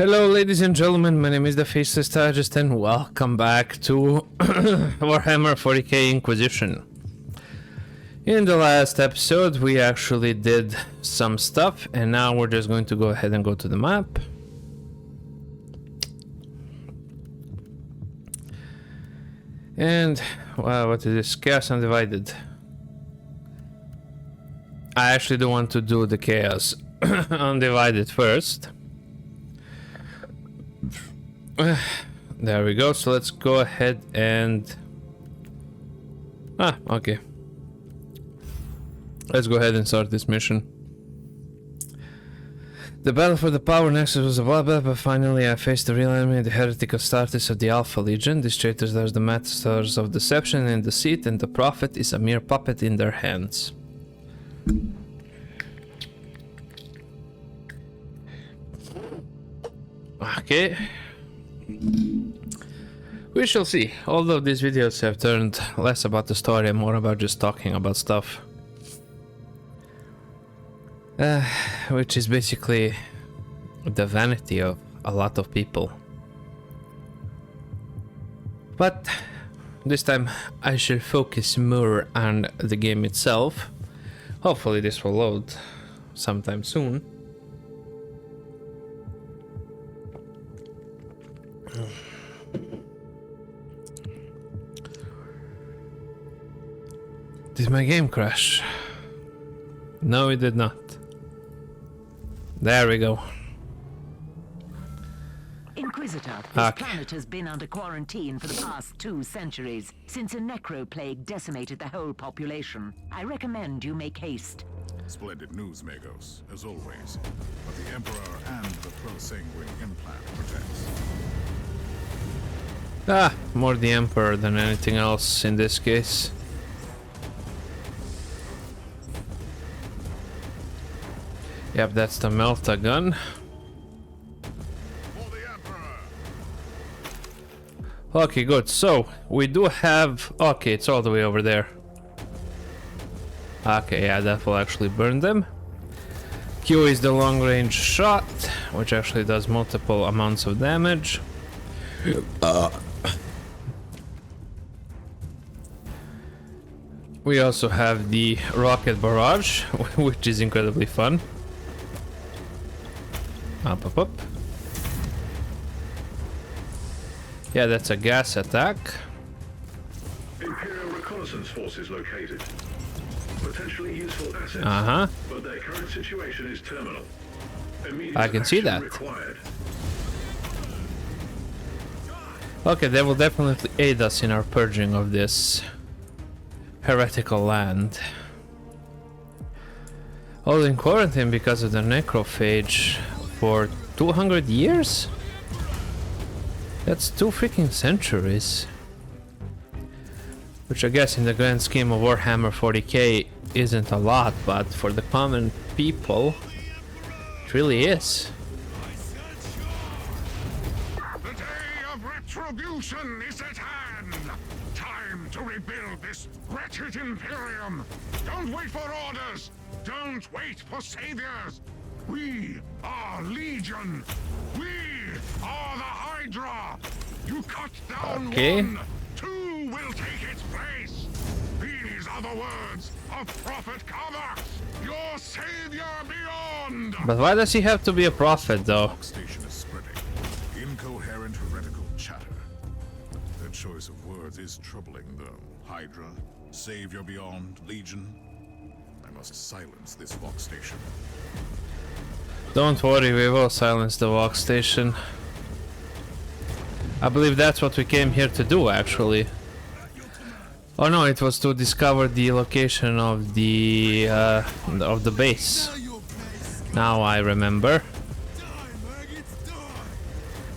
Hello ladies and gentlemen, my name is the Faceless Strategist and welcome back to Warhammer 40k Inquisition. In the last episode we actually did some stuff and now we're just going to go ahead and go to the map. And, wow, what is this? Chaos Undivided. I actually do want to do the Chaos Undivided first. There we go, so let's go ahead and... okay. Let's go ahead and start this mission. The battle for the power nexus was a bloodbath, but finally I faced the real enemy, the heretic Astartes of the Alpha Legion. These traitors are the masters of deception and deceit, and the prophet is a mere puppet in their hands. Okay. We shall see, although these videos have turned less about the story and more about just talking about stuff. Which is basically the vanity of a lot of people. But this time I shall focus more on the game itself. Hopefully this will load sometime soon. Did my game crash? No, it did not. There we go. Inquisitor, this planet has been under quarantine for the past 2 centuries, since a necro plague decimated the whole population. I recommend you make haste. Splendid news, Magos, as always. But the Emperor and the pro-sanguine implant protects. More the Emperor than anything else in this case. Yep, that's the Melta gun. For the Emperor. Okay, good. So, we do have... Okay, it's all the way over there. Okay, yeah, that will actually burn them. Q is the long-range shot, which actually does multiple amounts of damage. We also have the rocket barrage, which is incredibly fun. Up. Yeah, that's a gas attack. Imperial reconnaissance forces located. Potentially useful assets. But their current situation is terminal. Immediate I can see that. Required. Okay, they will definitely aid us in our purging of this heretical land. All in quarantine because of the necrophage for 200 years? That's 2 freaking centuries. Which I guess in the grand scheme of Warhammer 40k isn't a lot, but for the common people, it really is. The day of retribution is at hand. Time to rebuild this wretched Imperium. Don't wait for orders. Don't wait for saviors. We are Legion. We are the Hydra. You cut down one, 2 will take its place. These are the words of Prophet Karmax, your savior beyond. But why does he have to be a prophet, though? Station is spreading. Incoherent heretical chatter. Their choice of words is troubling, though. Hydra, savior beyond, Legion. I must silence this Vox station. Don't worry, we will silence the Vox station. I believe that's what we came here to do, actually. Oh no, it was to discover the location of the base. Now I remember.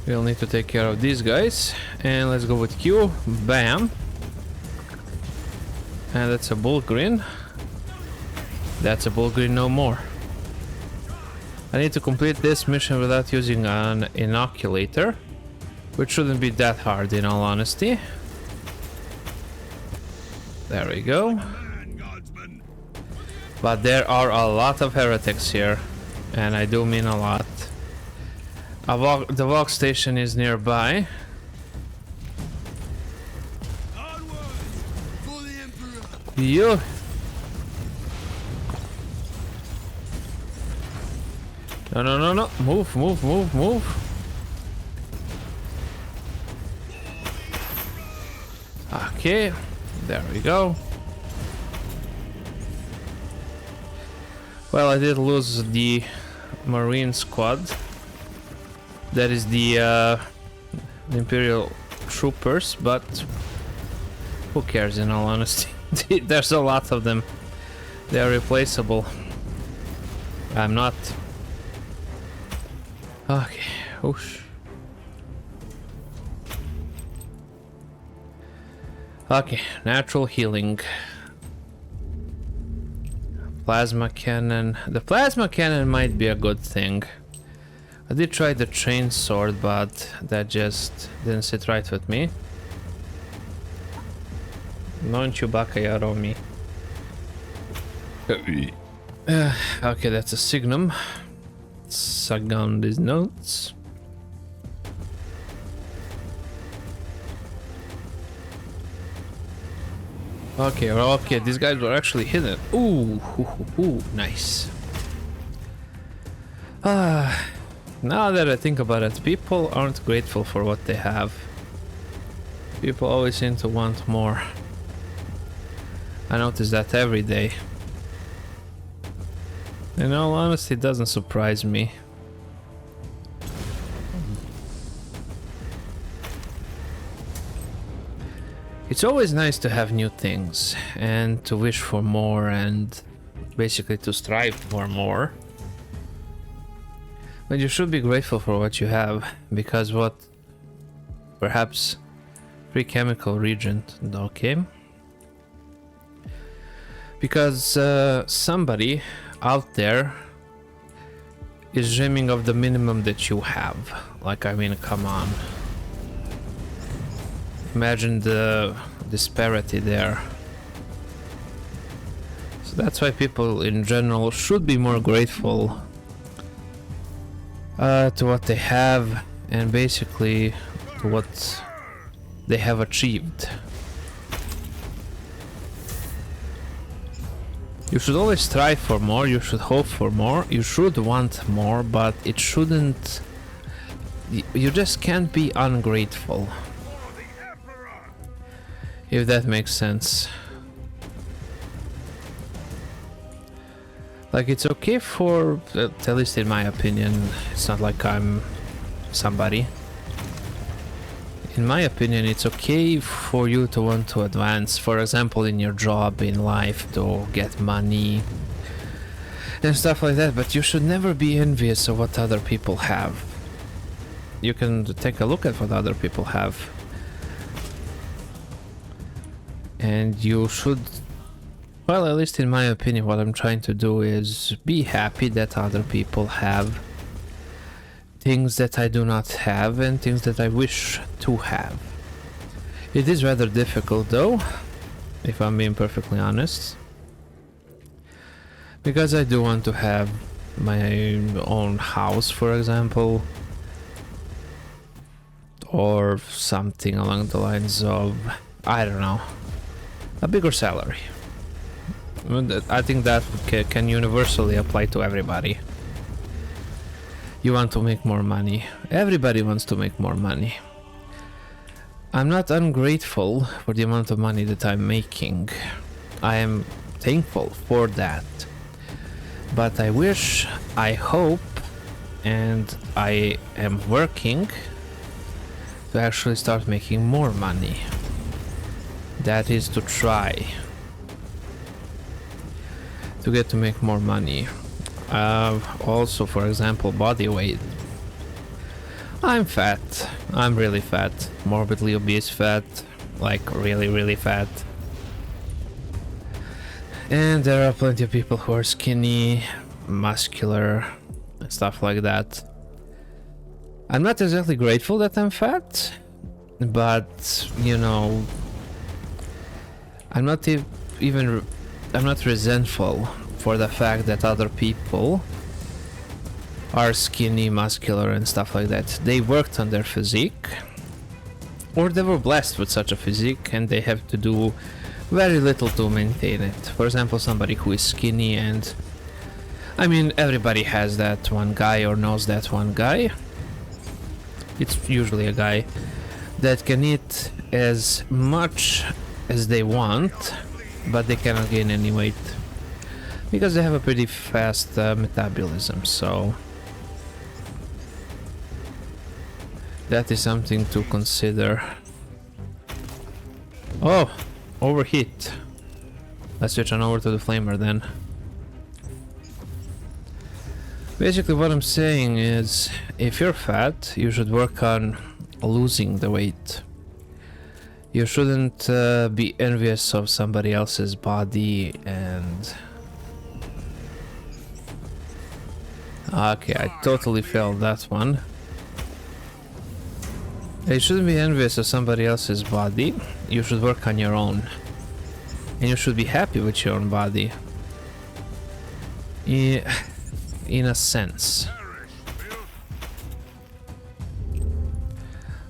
We'll need to take care of these guys. And let's go with Q. Bam. And that's a bullgrin. That's a bullgrin no more. I need to complete this mission without using an inoculator, which shouldn't be that hard in all honesty. There we go. But there are a lot of heretics here, and I do mean a lot. The walk station is nearby. You. No, no, no, no. Move, move, move, move. Okay. There we go. Well, I did lose the Marine squad. That is the Imperial troopers, but who cares in all honesty? There's a lot of them. They are replaceable. I'm not. Okay. Oosh. Okay, natural healing. Plasma cannon. The plasma cannon might be a good thing. I did try the chain sword, but that just didn't sit right with me. Non Chewbacca yaro me. Okay, that's a signum. Suck on these notes. Okay, okay, these guys were actually hidden. Ooh, nice. Now that I think about it, people aren't grateful for what they have. People always seem to want more. I notice that every day. In all honesty, it doesn't surprise me. It's always nice to have new things and to wish for more and basically to strive for more. But you should be grateful for what you have, because what perhaps free chemical regent, okay? Because somebody out there is dreaming of the minimum that you have. Like, I mean, come on. Imagine the disparity there. So that's why people in general should be more grateful to what they have and basically to what they have achieved. You should always strive for more, you should hope for more, you should want more, but it shouldn't... You just can't be ungrateful. If that makes sense. Like, it's okay for, at least in my opinion, it's not like I'm somebody. In my opinion, it's okay for you to want to advance, for example, in your job, in life, to get money and stuff like that, but you should never be envious of what other people have. You can take a look at what other people have. And you should, well, at least in my opinion, what I'm trying to do is be happy that other people have things that I do not have and things that I wish to have. It is rather difficult though, if I'm being perfectly honest, because I do want to have my own house, for example, or something along the lines of, I don't know, a bigger salary. I think that can universally apply to everybody. You want to make more money. Everybody wants to make more money. I'm not ungrateful for the amount of money that I'm making. I am thankful for that. But I wish, I hope, and I am working to actually start making more money. That is to try to get to make more money. Also, for example, body weight. I'm fat. I'm really fat. Morbidly obese fat. Like really, really fat. And there are plenty of people who are skinny, muscular, and stuff like that. I'm not exactly grateful that I'm fat, but, you know, I'm not resentful for the fact that other people are skinny, muscular and stuff like that. They worked on their physique, or they were blessed with such a physique and they have to do very little to maintain it. For example, somebody who is skinny, and I mean everybody has that one guy or knows that one guy. It's usually a guy that can eat as much as they want, but they cannot gain any weight because they have a pretty fast metabolism, so that is something to consider. Oh, overheat. Let's switch on over to the flamer then. Basically what I'm saying is, if you're fat, you should work on losing the weight. You shouldn't be envious of somebody else's body and... Okay, I totally failed that one. You shouldn't be envious of somebody else's body. You should work on your own. And you should be happy with your own body. In a sense.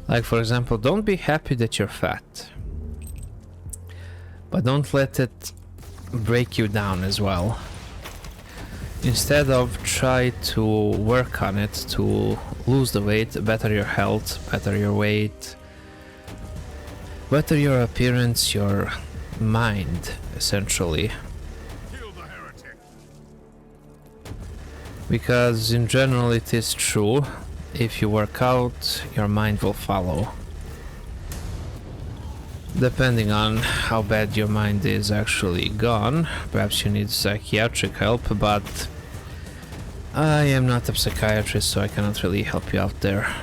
Like, for example, don't be happy that you're fat. But don't let it break you down as well. Instead of try to work on it to lose the weight, better your health, better your weight, better your appearance, your mind, essentially. Because in general it is true, if you work out, your mind will follow. Depending on how bad your mind is actually gone, perhaps you need psychiatric help, but I am not a psychiatrist, so I cannot really help you out there.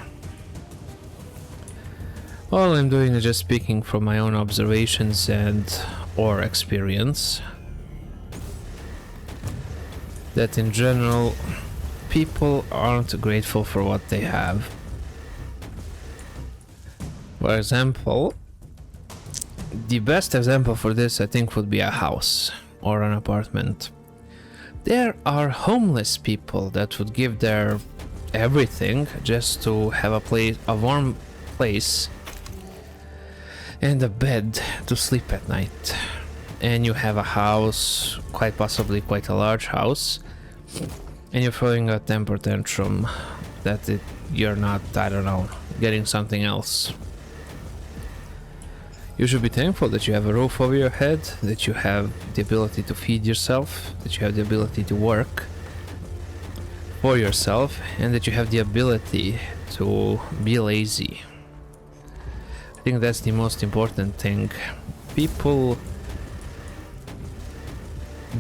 All I'm doing is just speaking from my own observations and or experience. That in general, people aren't grateful for what they have. For example, the best example for this I think would be a house or an apartment. There are homeless people that would give their everything just to have a warm place and a bed to sleep at night. And you have a house, quite possibly quite a large house, and you're throwing a temper tantrum that you're not, I don't know, getting something else. You should be thankful that you have a roof over your head, that you have the ability to feed yourself, that you have the ability to work for yourself, and that you have the ability to be lazy. I think that's the most important thing. People,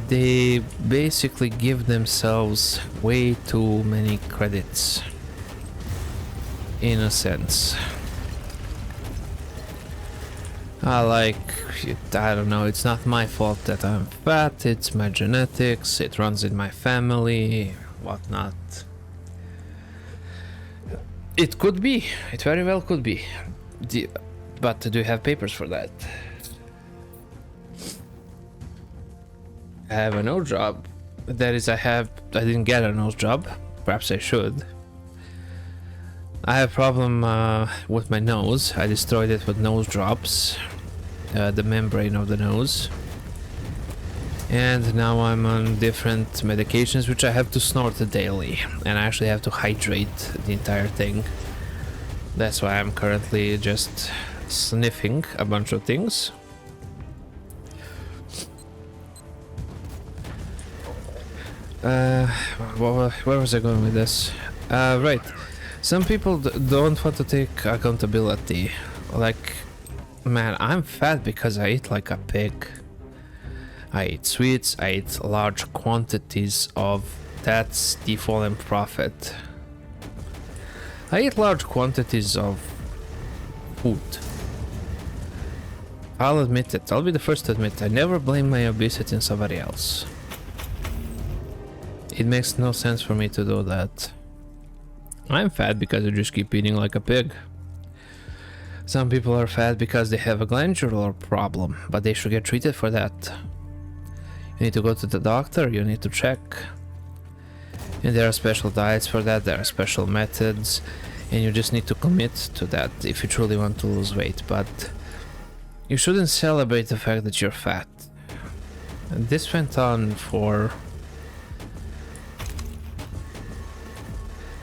they basically give themselves way too many credits, in a sense. I don't know, it's not my fault that I'm fat, it's my genetics, it runs in my family, whatnot. It could be, it very well could be. But do you have papers for that? I have a nose job. That is, I didn't get a nose job. Perhaps I should. I have a problem with my nose. I destroyed it with nose drops. The membrane of the nose. And now I'm on different medications which I have to snort daily. And I actually have to hydrate the entire thing. That's why I'm currently just sniffing a bunch of things. Where was I going with this? Right. Some people don't want to take accountability. Like, man, I'm fat because I eat like a pig. I eat sweets, I eat large quantities of... That's the fallen prophet. I eat large quantities of food. I'll admit it, I'll be the first to admit, I never blame my obesity on somebody else. It makes no sense for me to do that. I'm fat because I just keep eating like a pig. Some people are fat because they have a glandular problem, but they should get treated for that. You need to go to the doctor, you need to check. And there are special diets for that, there are special methods, and you just need to commit to that if you truly want to lose weight. But you shouldn't celebrate the fact that you're fat. And this went on for...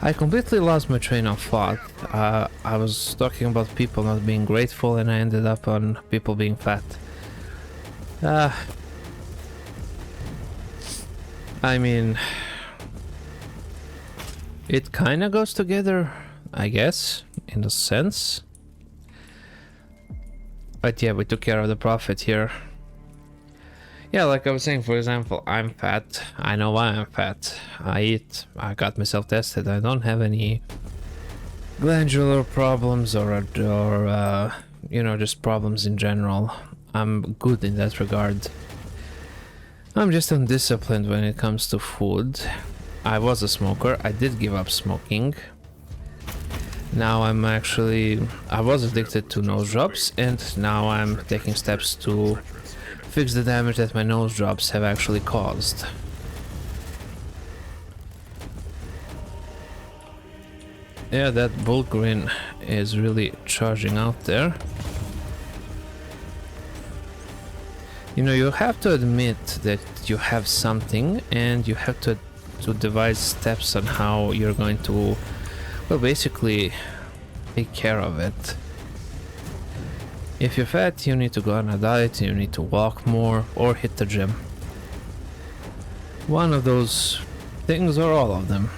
I completely lost my train of thought. I was talking about people not being grateful, and I ended up on people being fat. I mean, it kinda goes together, I guess, in a sense. But yeah, we took care of the prophet here. Yeah, like I was saying, for example, I'm fat. I know why I'm fat. I eat. I got myself tested. I don't have any glandular problems or you know, just problems in general. I'm good in that regard. I'm just undisciplined when it comes to food. I was a smoker. I did give up smoking. Now I was addicted to nose jobs, and now I'm taking steps to fix the damage that my nose jobs have actually caused. Yeah, that bullgrin is really charging out there. You know, you have to admit that you have something, and you have to devise steps on how you're going to, well, basically take care of it. If you're fat, you need to go on a diet, you need to walk more, or hit the gym. One of those things, or all of them.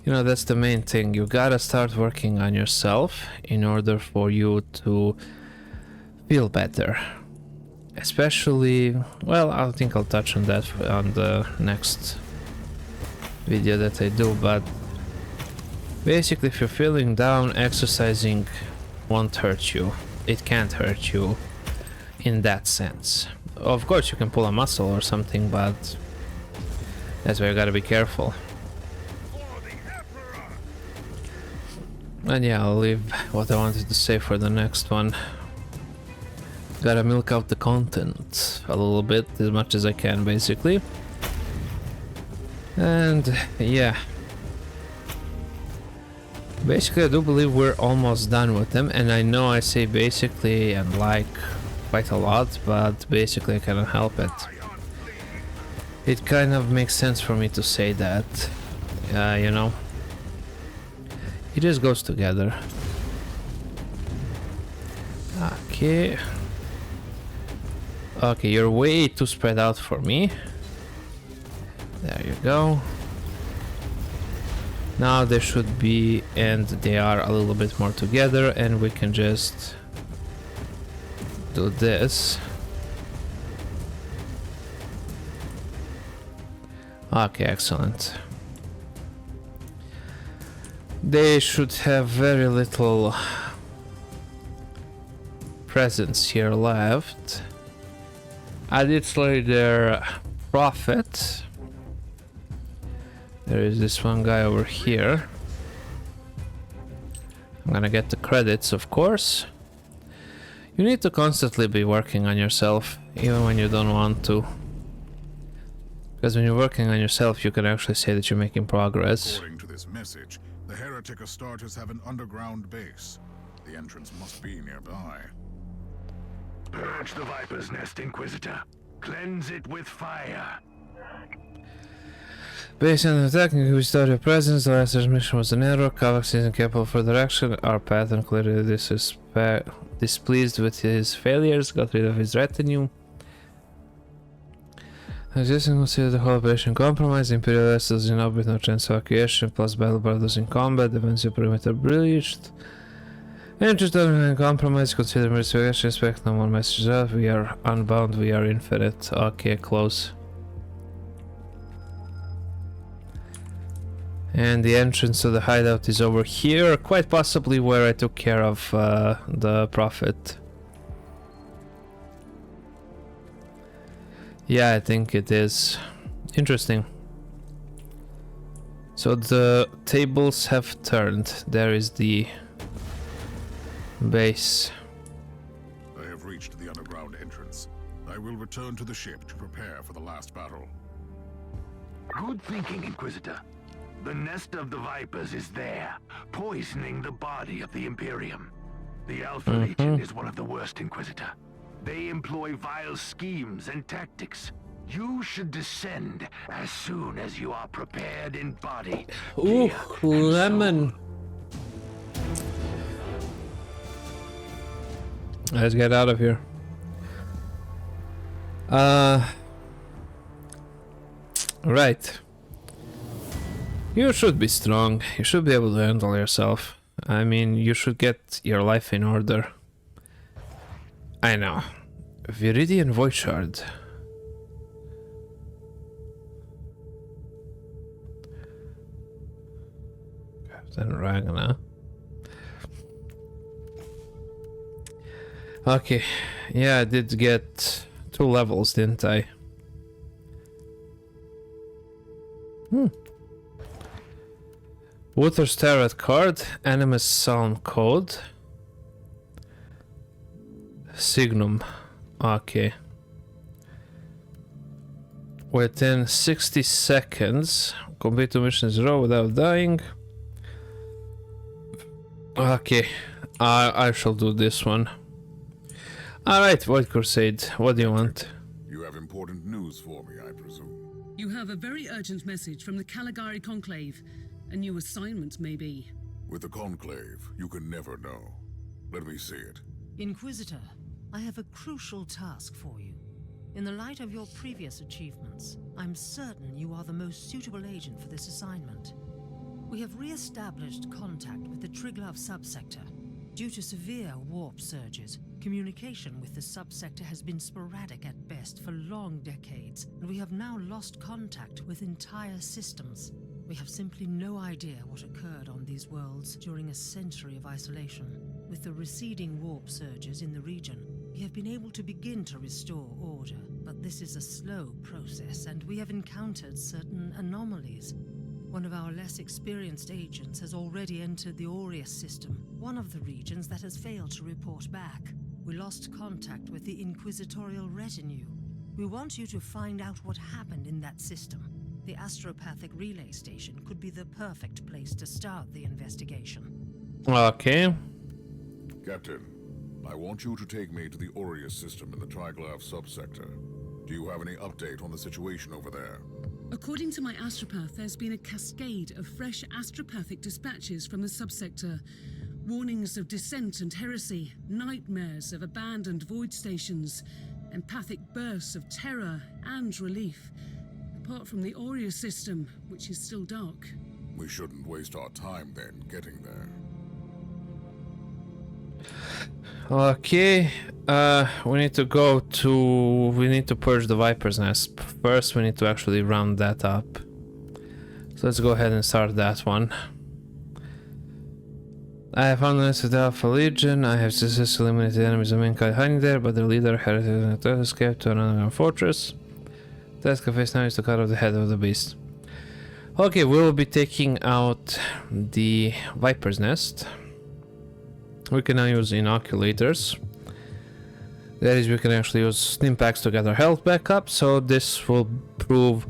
You know, that's the main thing. You gotta start working on yourself in order for you to feel better. Especially, well, I think I'll touch on that on the next video that I do, but basically, if you're feeling down, exercising won't hurt you. It can't hurt you in that sense. Of course, you can pull a muscle or something, but that's where you gotta be careful. And yeah, I'll leave what I wanted to say for the next one. Gotta milk out the content a little bit, as much as I can, basically. And yeah. Basically, I do believe we're almost done with them, and I know I say basically and like quite a lot, but basically I cannot help it. It kind of makes sense for me to say that, you know. It just goes together. Okay. Okay, you're way too spread out for me. There you go. Now they should be, and they are a little bit more together, and we can just do this. Okay, excellent. They should have very little presence here left. I did slay their prophet. There is this one guy over here. I'm gonna get the credits, of course. You need to constantly be working on yourself, even when you don't want to. Because when you're working on yourself, you can actually say that you're making progress. According to this message, the heretic Astartes have an underground base. The entrance must be nearby. Purge the Viper's Nest, Inquisitor. Cleanse it with fire. Based on the attack, we start your presence. The last mission was an error. Kavax isn't capable of further action. Our pattern clearly displeased with his failures, got rid of his retinue. Existing consider the whole operation compromised. Imperial vessels in orbit, no chance of evacuation, plus battle brothers in combat, defensive perimeter breached. Entry terminal compromised, consider military action, expect no more messages out. We are unbound, we are infinite. Okay, close. And the entrance to the hideout is over here, quite possibly where I took care of the prophet. Yeah, I think it is. Interesting. So the tables have turned. There is the base. I have reached the underground entrance. I will return to the ship to prepare for the last battle. Good thinking, Inquisitor. The nest of the Vipers is there, poisoning the body of the Imperium. The Alpha Legion is one of the worst, Inquisitor. They employ vile schemes and tactics. You should descend as soon as you are prepared in body. Ooh, lemon. Let's get out of here. Right. You should be strong. You should be able to handle yourself. I mean, you should get your life in order. I know. Viridian Void Shard. Captain Ragna. Okay. Yeah, I did get 2 levels, didn't I? Water's Tarot card, Animus Psalm code, Signum. Okay. Within 60 seconds, complete 2 missions in a row without dying. Okay, I shall do this one. Alright, Void Crusade, what do you want? You have important news for me, I presume. You have a very urgent message from the Caligari Conclave. A new assignment, maybe. With the Conclave, you can never know. Let me see it. Inquisitor, I have a crucial task for you. In the light of your previous achievements, I'm certain you are the most suitable agent for this assignment. We have re-established contact with the Triglav subsector. Due to severe warp surges, communication with the subsector has been sporadic at best for long decades, and we have now lost contact with entire systems. We have simply no idea what occurred on these worlds during a century of isolation. With the receding warp surges in the region, we have been able to begin to restore order, but this is a slow process, and we have encountered certain anomalies. One of our less experienced agents has already entered the Aureus system, one of the regions that has failed to report back. We lost contact with the Inquisitorial retinue. We want you to find out what happened in that system. The astropathic relay station could be the perfect place to start the investigation. Okay. Captain, I want you to take me to the Aureus system in the Triglav subsector. Do you have any update on the situation over there? According to my astropath, there's been a cascade of fresh astropathic dispatches from the subsector. Warnings of dissent and heresy, nightmares of abandoned void stations, empathic bursts of terror and relief. Apart from the Aureus system, which is still dark. We shouldn't waste our time then getting there. Okay, we need to purge the Viper's Nest. First, we need to actually round that up. So let's go ahead and start that one. I have found the nest of the Alpha Legion. I have successfully eliminated the enemies of mankind hiding there, but their leader had escaped to an underground fortress. The task of face now is to cut off the head of the beast. Okay, we will be taking out the Viper's Nest. We can now use inoculators. That is, we can actually use stim packs to get our health back up, so this will prove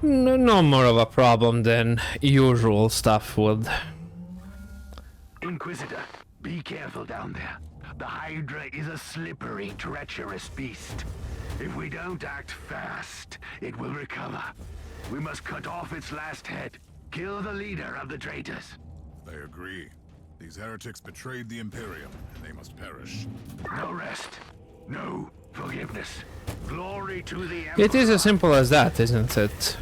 no more of a problem than usual stuff would. Inquisitor, be careful down there. The Hydra is a slippery, treacherous beast. If we don't act fast, it will recover. We must cut off its last head. Kill the leader of the traitors. I agree. These heretics betrayed the Imperium, and they must perish. No rest. No forgiveness. Glory to the Emperor. It is as simple as that, isn't it?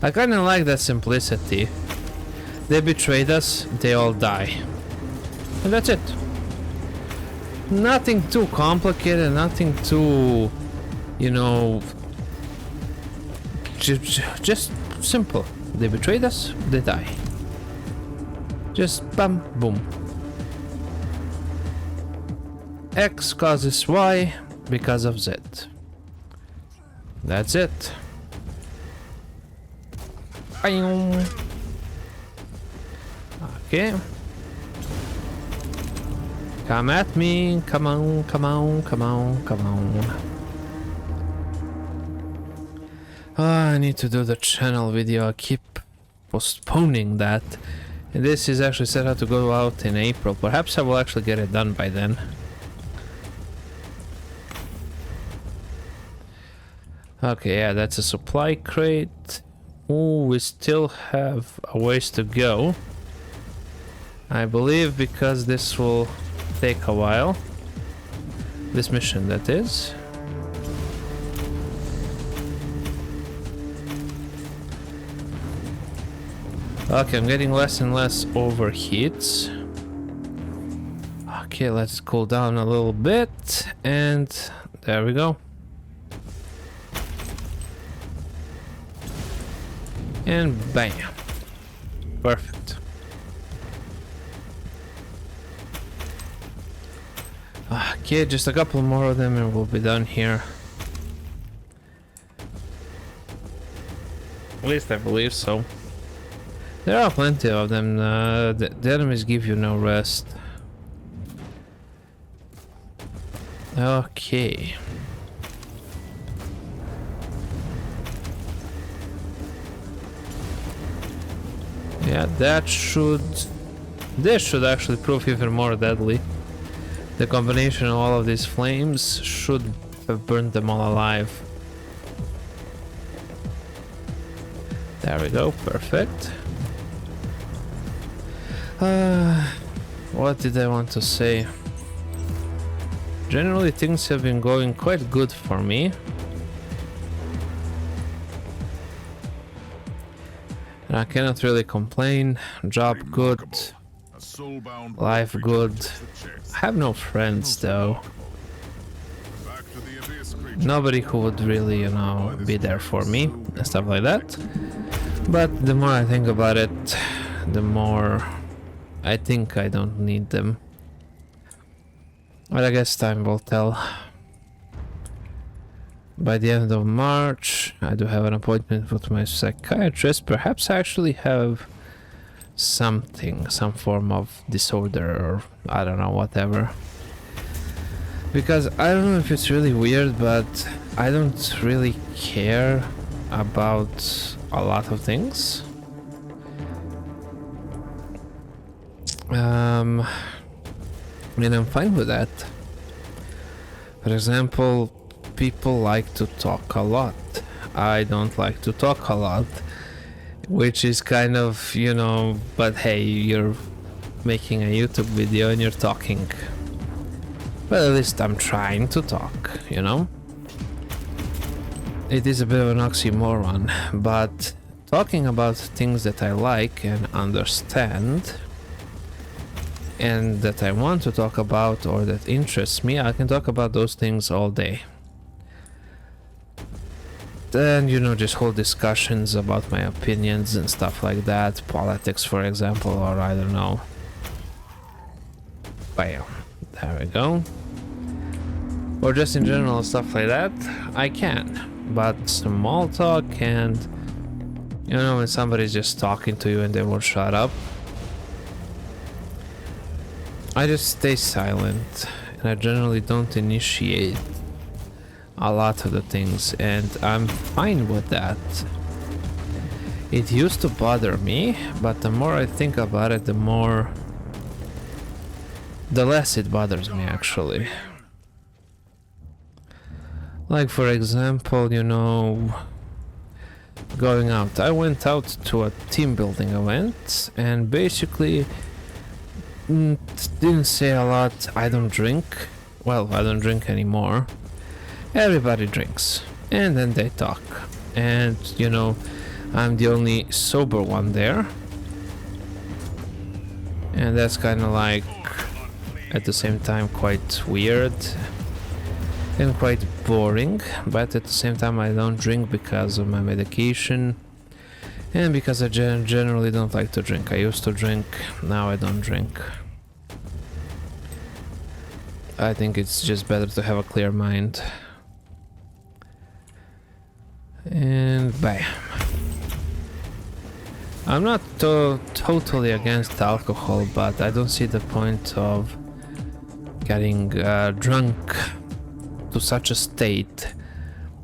I kinda like that simplicity. They betrayed us, they all die. And that's it. Nothing too complicated, nothing too, you know, just simple. They betrayed us, they die. Just bam, boom. X causes Y because of Z. That's it. Okay. Come at me. Come on, come on, come on, come on. I need to do the channel video. I keep postponing that. And this is actually set out to go out in April. Perhaps I will actually get it done by then. Okay, yeah, that's a supply crate. Ooh, we still have a ways to go. I believe because this will take a while. This mission, that is. Okay, I'm getting less and less overheats. Okay, let's cool down a little bit, and there we go. And bam. Perfect. Okay, just a couple more of them and we'll be done here. At least I believe so. There are plenty of them. The enemies give you no rest. Okay. Yeah, this should actually prove even more deadly. The combination of all of these flames should have burned them all alive. There we go, perfect. What did I want to say? Generally, things have been going quite good for me. And I cannot really complain. Job good. Life good. I have no friends though. Nobody who would really, you know, be there for me and stuff like that. But the more I think about it, the more I think I don't need them. But I guess time will tell. By the end of March, I do have an appointment with my psychiatrist. Perhaps I actually have something, some form of disorder or I don't know, whatever. Because I don't know if it's really weird, but I don't really care about a lot of things. And I'm fine with that. For example, people like to talk a lot. I don't like to talk a lot, which is kind of, you know, but hey, you're making a YouTube video and you're talking. Well, at least I'm trying to talk, you know? It is a bit of an oxymoron, but talking about things that I like and understand and that I want to talk about or that interests me, I can talk about those things all day. Then, you know, just hold discussions about my opinions and stuff like that, politics for example, or I don't know. Bam, there we go. Or just in general stuff like that, I can. But small talk and, you know, when somebody's just talking to you and they won't shut up, I just stay silent and I generally don't initiate a lot of the things, and I'm fine with that. It used to bother me, but the more I think about it, the less it bothers me actually. Like for example, you know, going out. I went out to a team building event and basically didn't say a lot. I don't drink. Well, I don't drink anymore. Everybody drinks and then they talk, and you know, I'm the only sober one there, and that's kind of like at the same time quite weird and quite boring, but at the same time I don't drink because of my medication and because I generally don't like to drink. I used to drink, now I don't drink. I think it's just better to have a clear mind. And bam. I'm not totally against alcohol, but I don't see the point of getting drunk to such a state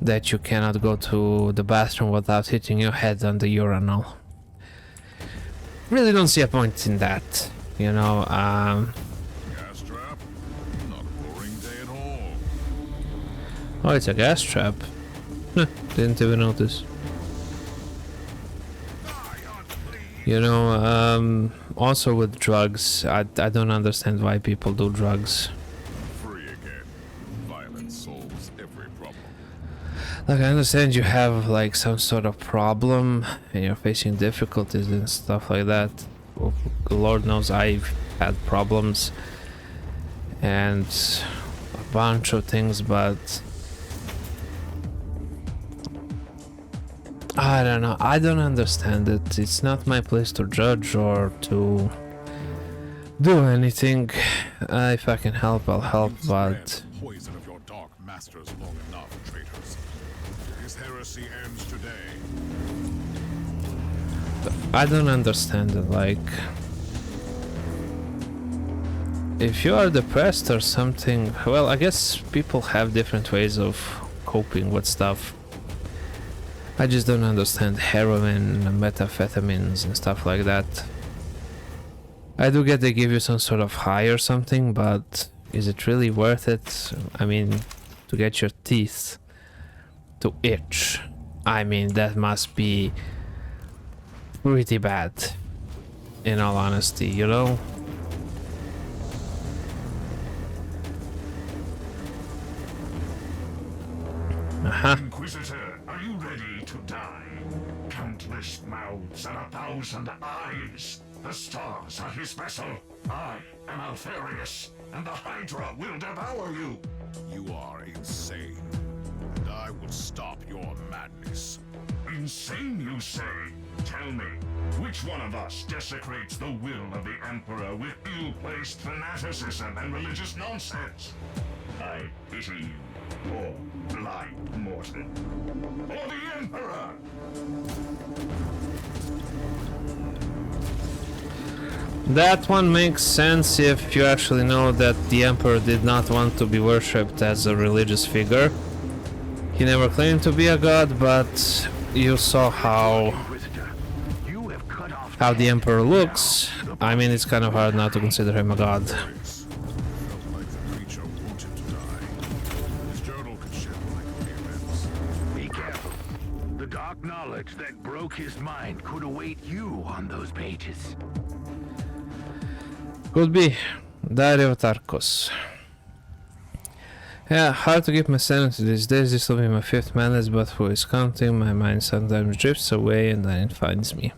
that you cannot go to the bathroom without hitting your head on the urinal. Really don't see a point in that, you know. Gas trap? Not a boring day at all. Oh, it's a gas trap. Didn't even notice. You know, also with drugs, I don't understand why people do drugs. Free again. Violence solves every problem. Like, I understand you have like some sort of problem and you're facing difficulties and stuff like that. Well, Lord knows I've had problems and a bunch of things, but I don't know. I don't understand it. It's not my place to judge or to do anything. If I can help, I'll help, but Poison of your dark masters long enough, traitors. His heresy ends today. I don't understand it. Like, if you are depressed or something, well, I guess people have different ways of coping with stuff. I just don't understand heroin, methamphetamines and stuff like that. I do get they give you some sort of high or something, but is it really worth it? I mean, to get your teeth to itch, I mean, that must be pretty bad, in all honesty, you know? Inquisitor, are you ready to die? Countless mouths and 1,000 eyes. The stars are his vessel. I am Alfarius, and the Hydra will devour you. You are insane, and I will stop your madness. Insane, you say? Tell me, which one of us desecrates the will of the Emperor with ill-placed fanaticism and religious nonsense? I pity you, poor, blind mortal. For the Emperor! That one makes sense if you actually know that the Emperor did not want to be worshipped as a religious figure. He never claimed to be a god, but you saw how the Emperor looks. I mean, it's kind of hard not to consider him a god. Felt like the creature wanted to die. His journal could shed light on the events. Be careful. The dark knowledge that broke his mind could await you on those pages. Could be. Diary of Tarkos. Yeah, hard to keep my sanity these days. This will be my 5th madness, but who is counting? My mind sometimes drifts away and then it finds me.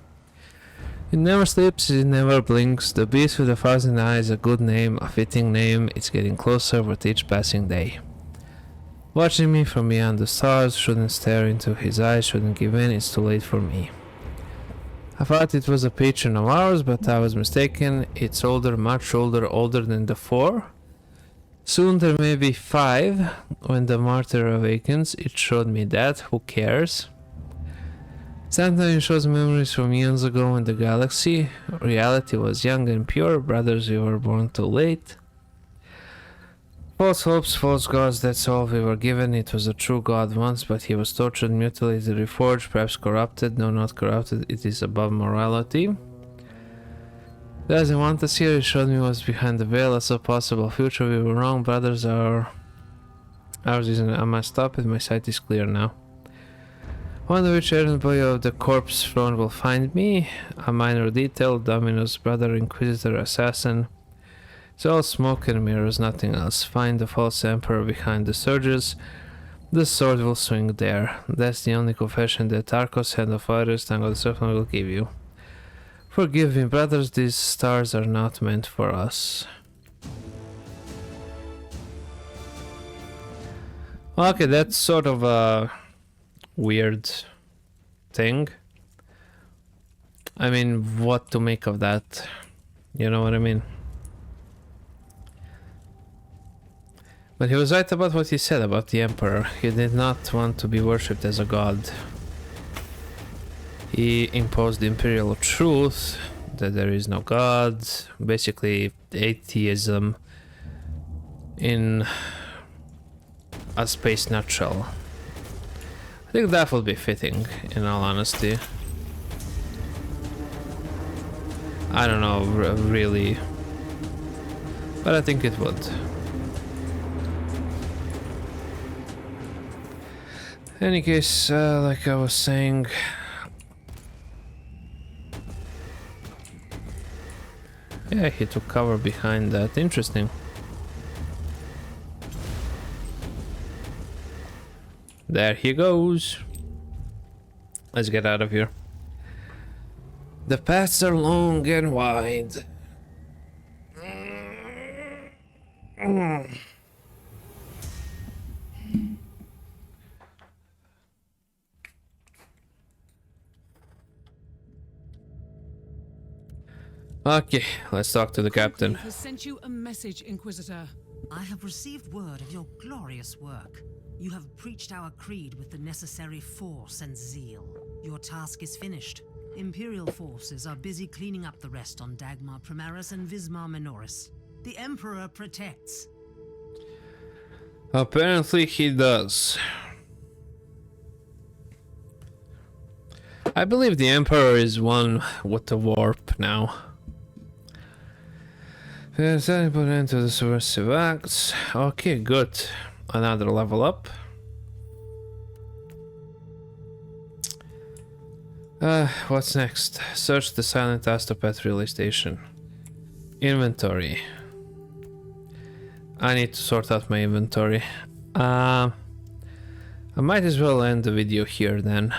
It never sleeps, it never blinks. The beast with 1,000 eyes, a good name, a fitting name. It's getting closer with each passing day. Watching me from beyond the stars, shouldn't stare into his eyes, shouldn't give in, it's too late for me. I thought it was a patron of ours, but I was mistaken. It's older, much older, older than the 4. Soon there may be 5. When the Martyr awakens, it showed me that. Who cares? Sometimes it shows memories from eons ago in the galaxy. Reality was young and pure. Brothers, we were born too late. False hopes, false gods, that's all we were given. It was a true god once, but he was tortured, mutilated, reforged, perhaps corrupted. No, not corrupted, it is above morality. Doesn't want us here, it showed me what's behind the veil. As a possible future, we were wrong. Brothers, ours isn't. I must stop it, my sight is clear now. Wonder which errand boy of the corpse throne will find me. A minor detail, Domino's brother, Inquisitor, assassin. It's all smoke and mirrors, nothing else. Find the false emperor behind the surges. The sword will swing there. That's the only confession that Tarkos, hand of fighters, tongue of the serpent will give you. Forgive me, brothers, these stars are not meant for us. Okay, that's sort of a weird thing. I mean, what to make of that? You know what I mean? But he was right about what he said about the Emperor. He did not want to be worshipped as a god. He imposed the imperial truth that there is no god. Basically, atheism in a space nutshell. I think that will be fitting, in all honesty. I don't know, really. But I think it would. Any case, like I was saying... Yeah, he took cover behind that. Interesting. There he goes. Let's get out of here. The paths are long and wide. Okay, let's talk to the captain. Has sent you a message, Inquisitor. I have received word of your glorious work. You have preached our creed with the necessary force and zeal. Your task is finished. Imperial forces are busy cleaning up the rest on Dagmar Primaris and Vismar Minoris. The Emperor protects. Apparently he does. I believe the Emperor is one with the warp now. Put into the subversive acts. Okay, good. Another level up. What's next? Search the silent Astropath relay station. Inventory. I need to sort out my inventory. I might as well end the video here then.